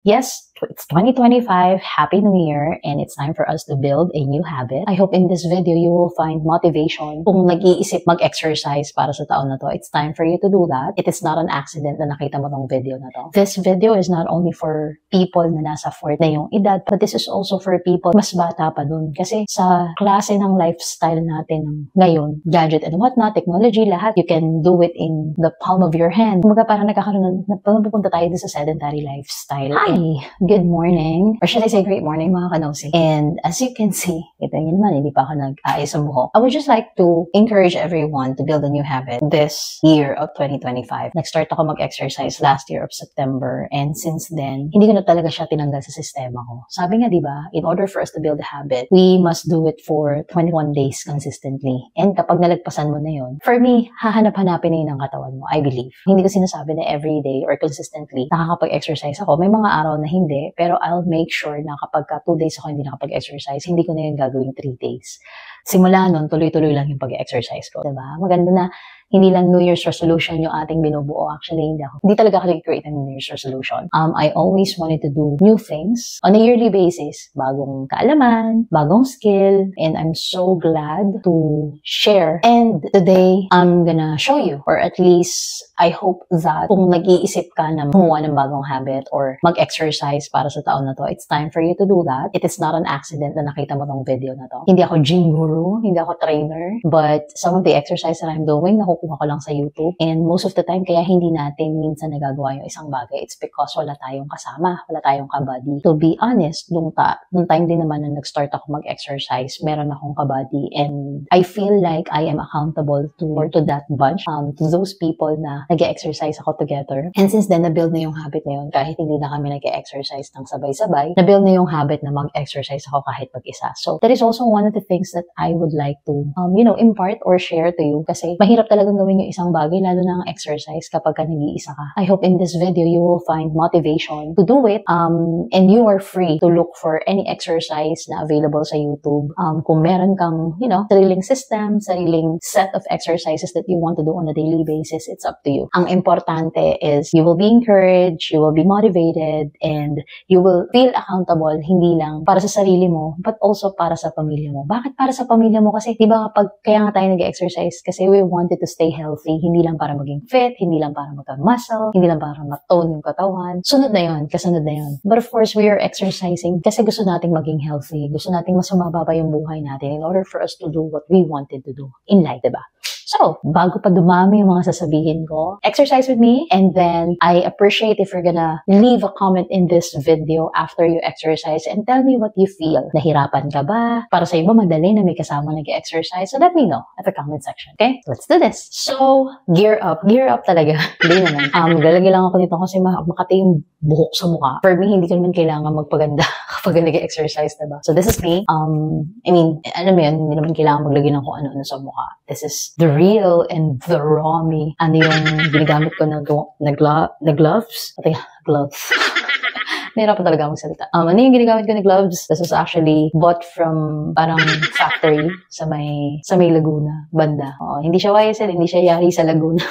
Yes, it's 2025, Happy New Year, and it's time for us to build a new habit. I hope in this video you will find motivation. Kung nag-iisip mag-exercise para sa taon na to, it's time for you to do that. It is not an accident na nakita mo tong video na to. This video is not only for people na nasa 40 na yung edad, but this is also for people mas bata pa dun. Kasi sa klase ng lifestyle natin ngayon, gadget and whatnot, technology, lahat, you can do it in the palm of your hand. Kumbaga parang nagkakaroon na pupunta tayo sa sedentary lifestyle. Hi! Good morning. Or should I say great morning, mga kanosi. And as you can see, ito yun naman, hindi pa ako nag-aayos sa buhok. I would just like to encourage everyone to build a new habit this year of 2025. Nag-start ako mag-exercise last year of September. And since then, hindi ko na talaga siya tinanggal sa sistema ko. Sabi nga, di ba, in order for us to build a habit, we must do it for 21 days consistently. And kapag nalagpasan mo na yun, for me, hahanap-hanapin na yun ang katawan mo, I believe. Hindi ko sinasabi na every day or consistently nakakapag-exercise ako. May mga araw na hindi, pero I'll make sure na kapag 2 days ako hindi nakapag-exercise, hindi ko na yun gagawing 3 days. Simula nun, tuloy-tuloy lang yung pag-exercise ko. Diba? Maganda na hindi lang New Year's resolution yung ating binubuo. Actually, hindi talaga ako nag-create ng New Year's resolution. I always wanted to do new things on a yearly basis. Bagong kaalaman, bagong skill, and I'm so glad to share. And today, I'm gonna show you, or at least, I hope that kung nag-iisip ka na gumawa ng bagong habit or mag-exercise para sa taon na to, it's time for you to do that. It is not an accident na nakita mo tong video na to. Hindi ako gym guru, hindi ako trainer, but some of the exercise that I'm doing, nakukuha ko lang sa YouTube. And most of the time, kaya hindi natin minsan nagagawa yung isang bagay, it's because wala tayong kasama, wala tayong kabady. To be honest, nung time din naman na nag-start ako mag-exercise, meron akong kabady, and I feel like I am accountable to that bunch, to those people na nag-exercise ako together. And since then, na-build na yung habit na yun, kahit hindi na kami nag-exercise ng sabay-sabay, na-build na yung habit na mag-exercise ako kahit mag-isa. So, that is also one of the things that I would like to, impart or share to you, kasi mahirap talagang gawin yung isang bagay, lalo na ang exercise kapag ka nag-iisa ka. I hope in this video, you will find motivation to do it, and you are free to look for any exercise na available sa YouTube. Kung meron kang, sariling system, sariling set of exercises that you want to do on a daily basis, it's up to you. Ang importante is you will be encouraged, you will be motivated, and you will feel accountable, hindi lang para sa sarili mo, but also para sa pamilya mo. Bakit para sa pamilya mo? Kasi, di ba, kaya nga tayo nag-exercise, kasi we wanted to stay healthy, hindi lang para maging fit, hindi lang para magka-muscle, hindi lang para matone yung katawan. Sunod na yun, kasunod na yun. But of course, we are exercising kasi gusto nating maging healthy, gusto nating mas sumaba pa yung buhay natin in order for us to do what we wanted to do in life, diba? So, bago pa dumami yung mga sasabihin ko, exercise with me, and then I appreciate if you're gonna leave a comment in this video after you exercise and tell me what you feel. Nahirapan ka ba? Para sa iba, madali na may kasama nag-exercise. So, let me know at the comment section, okay? Let's do this. So, gear up. Gear up talaga. Hindi naman. Galagi lang ako dito kasi makati yung buhok sa mukha. For me, hindi ko naman kailangan magpaganda kapag nag-exercise, diba? So, this is me. Alam mo yun, hindi naman kailangan maglagay ng kung ano-ano sa mukha. This is the real and the raw me. Ano yung ginagamit ko na gloves? Gloves. Nahirapan talaga akong salita. Ano yung ginagamit ko na gloves? This is actually bought from parang factory sa may Laguna, banda. Hindi siya YSL, hindi siya yari sa Laguna.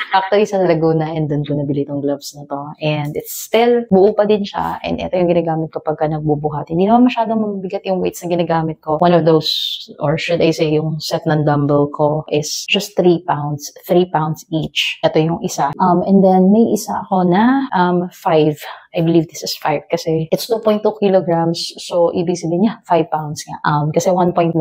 Factory sa Laguna, and doon ko nabili itong gloves na to. And it's still, buo pa din siya. And ito yung ginagamit ko pagka nagbubuhat. Hindi naman masyadong mabigat yung weights na ginagamit ko. One of those, or should I say, yung set ng dumbbell ko is just 3 pounds. 3 pounds each. Ito yung isa. And then may isa ako na 5. I believe this is 5 kasi it's 2.2 kilograms. So, ibig sabihin niya, 5 pounds nga. Kasi 1.1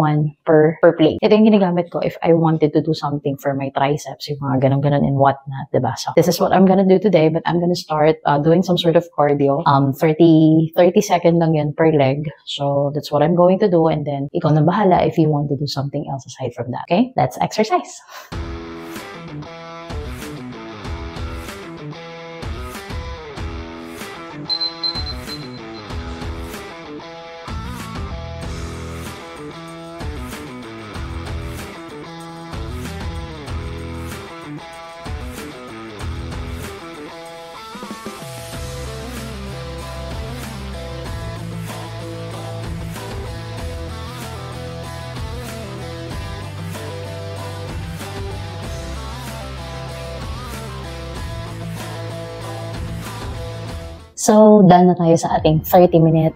per plate. Ito yung ginagamit ko if I wanted to do something for my triceps, yung mga ganun-ganun and whatnot, diba? So, this is what I'm gonna do today, but I'm gonna start doing some sort of cardio. 30 second lang yan per leg. So, that's what I'm going to do, and then ikaw na bahala if you want to do something else aside from that. Okay? Let's exercise. So, done na tayo sa ating 30-minute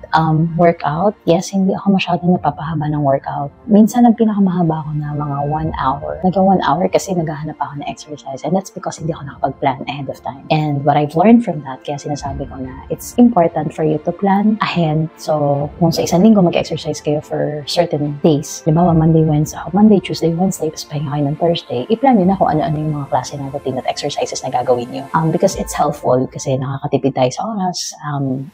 workout. Yes, hindi ako masyadong napapahaba ng workout. Minsan, ang pinakamahaba ko na mga 1 hour. Nagka 1 hour kasi naghahanap ako ng exercise. And that's because hindi ako nakapag-plan ahead of time. And what I've learned from that, kaya sinasabi ko na it's important for you to plan ahead. So, kung sa isang linggo mag-exercise kayo for certain days, di ba, Monday, Tuesday, Wednesday, tapos pahinga kayo ng Thursday, i-plan nyo na kung ano-ano yung mga klase ng routine at exercises na gagawin nyo. Because it's helpful kasi nakakatipid tayo sa oras.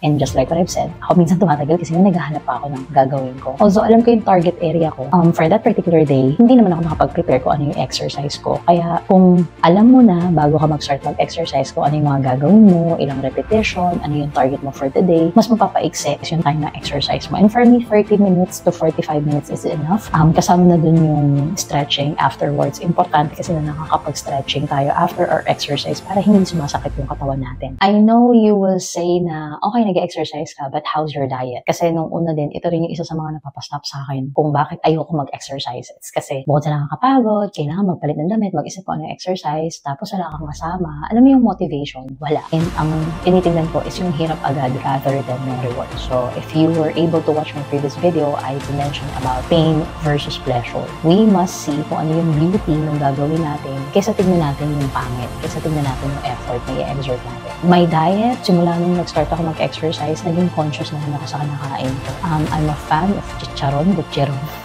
And just like what I've said, ako minsan tumatagal kasi naghahanap pa ako ng gagawin ko. Also, alam ko yung target area ko. For that particular day, hindi naman ako nakapag-prepare ko ano yung exercise ko. Kaya kung alam mo na bago ka mag-start mag-exercise ko ano yung mga gagawin mo, ilang repetition, ano yung target mo for the day, mas mapapaiksi yung time na exercise mo. And for me, 30 minutes to 45 minutes is enough. Kasama na dun yung stretching afterwards. Importante kasi na nakakapag-stretching tayo after our exercise para hindi sumasakit yung katawan natin. I know you will say na, okay, nag-exercise ka, but how's your diet? Kasi nung una din, ito rin yung isa sa mga napapastop sa akin kung bakit ayoko mag-exercise. It's kasi bukod sa nakakapagod, kailangan magpalit ng damit, mag-isip ko ano yung exercise, tapos wala kang kasama. Alam mo yung motivation? Wala. And ang tinitingnan ko is yung hirap agad rather than yung reward. So, if you were able to watch my previous video, I mentioned about pain versus pleasure. We must see kung ano yung beauty ng gagawin natin kaysa tignan natin yung pangit, kaysa tignan natin yung effort na i-exert natin. My diet, simula nung nag-start ako mag-exercise, naging conscious na ako sa kinakain ko. I'm a fan of chicharon,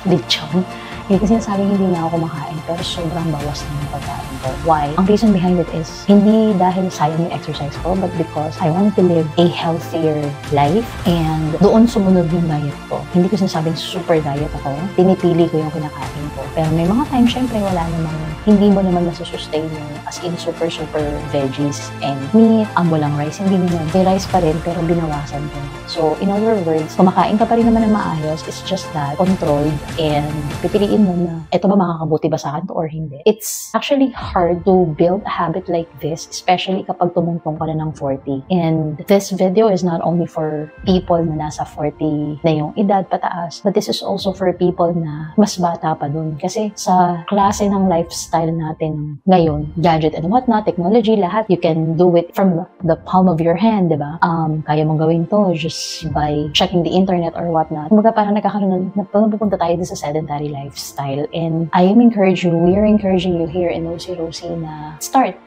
lechon. Hindi kasi sinasabing hindi na ako kumakain, pero sobrang bawas na yung pagkain ko. Why? Ang reason behind it is, hindi dahil sayang yung exercise ko, but because I wanted to live a healthier life, and doon sumunod yung diet ko. Hindi ko sinasabing super diet ako, pinipili ko yung kinakain ko. Pero may mga time, syempre wala namang, hindi mo naman nasusustain yung as in super veggies and meat, walang rice, hindi naman. May rice pa rin, pero binawasan ko. So, in other words, kumakain ka pa rin naman ng maayos, it's just that controlled, and pipiliin mo na, eto ba makakabuti ba sa akin to or hindi? It's actually hard to build a habit like this, especially kapag tumuntong ka na ng 40. And this video is not only for people na nasa 40 na yung edad pataas, but this is also for people na mas bata pa dun. Kasi sa klase ng lifestyle natin ngayon, gadget and whatnot, technology, lahat, you can do it from the palm of your hand, di ba? Kaya mong gawin to just by checking the internet or whatnot. Kumbaga parang nagkakaroon na pupunta tayo sa sedentary lifestyle. And we are encouraging you here in Rosie na start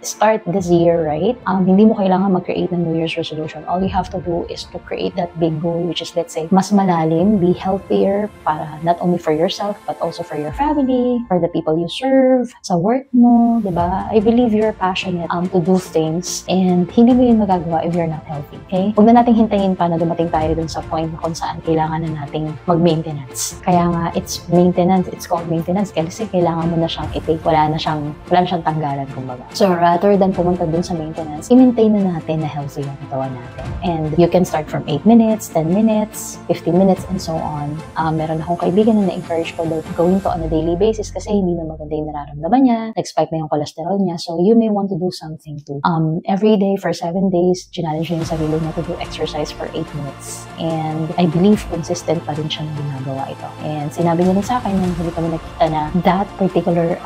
this year, right? Hindi mo kailangan mag-create ng New Year's resolution. All you have to do is to create that big goal, which is, let's say, mas malalim, be healthier, para not only for yourself, but also for your family, for the people you serve, sa work mo, diba? I believe you're passionate to do things, and hindi mo yun magagawa if you're not healthy, okay? Huwag na nating hintayin pa na dumating tayo dun sa point kung saan kailangan na nating mag-maintenance. Kaya nga, it's called maintenance kasi kailangan mo na siyang i-take, wala na siyang tanggalan, kumbaga. So, rather than pumunta dun sa maintenance, i-maintain na natin na healthy yung katawan natin. And you can start from 8 minutes, 10 minutes, 15 minutes, and so on. Meron akong kaibigan na na-encourage ko daw gawin to on a daily basis kasi hindi na maganda yung nararamdaman niya, nag-spike na yung cholesterol niya, so you may want to do something too. Every day for 7 days, challenge niya yung sarili niya to do exercise for 8 minutes. And I believe consistent pa rin siya na ginagawa ito. And sinabi niya rin sa akin nung hindi kami nakita na that particular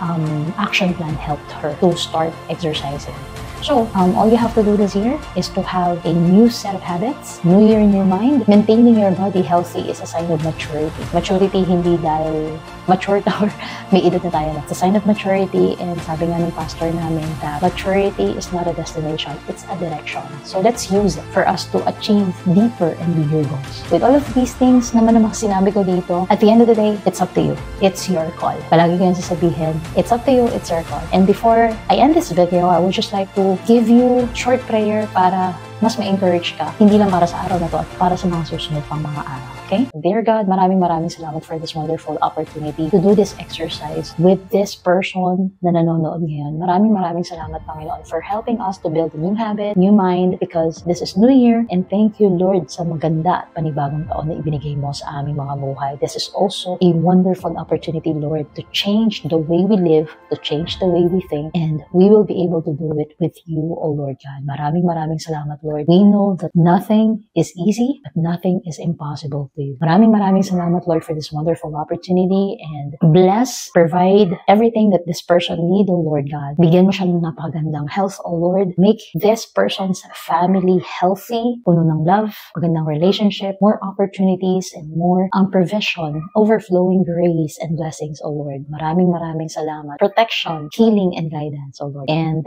action plan helped her to start exercising. So, all you have to do this year is to have a new set of habits, new year, new mind. Maintaining your body healthy is a sign of maturity. Maturity hindi dahil mature or may edad na tayo na. It's a sign of maturity, and sabi nga ng pastor namin that maturity is not a destination, it's a direction. So let's use it for us to achieve deeper and bigger goals. With all of these things naman na sinabi ko dito, at the end of the day, it's up to you. It's your call. Palagi ko yan sasabihin, it's up to you, it's your call. And before I end this video, I would just like to give you short prayer para mas ma-encourage ka, hindi lang para sa araw na to at para sa mga susunod pang mga araw. Okay? Dear God, maraming salamat for this wonderful opportunity to do this exercise with this person na nanonood ngayon. Maraming salamat, Panginoon, for helping us to build a new habit, new mind, because this is New Year, and thank you, Lord, sa maganda at panibagong taon na ibinigay mo sa aming mga buhay. This is also a wonderful opportunity, Lord, to change the way we live, to change the way we think, and we will be able to do it with you, O Lord God. Maraming salamat, Lord. We know that nothing is easy, but nothing is impossible to you. Maraming salamat, Lord, for this wonderful opportunity, and bless, provide everything that this person need, O Lord God. Bigyan mo siya ng napakagandang health, O Lord. Make this person's family healthy, puno ng love, magandang relationship, more opportunities, and more provision, overflowing grace and blessings, O Lord. Maraming salamat. Protection, healing, and guidance, O Lord. And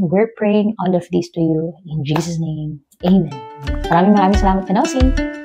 we're praying all of these to you in Jesus' name. Amen. Maraming salamat, Kenosi.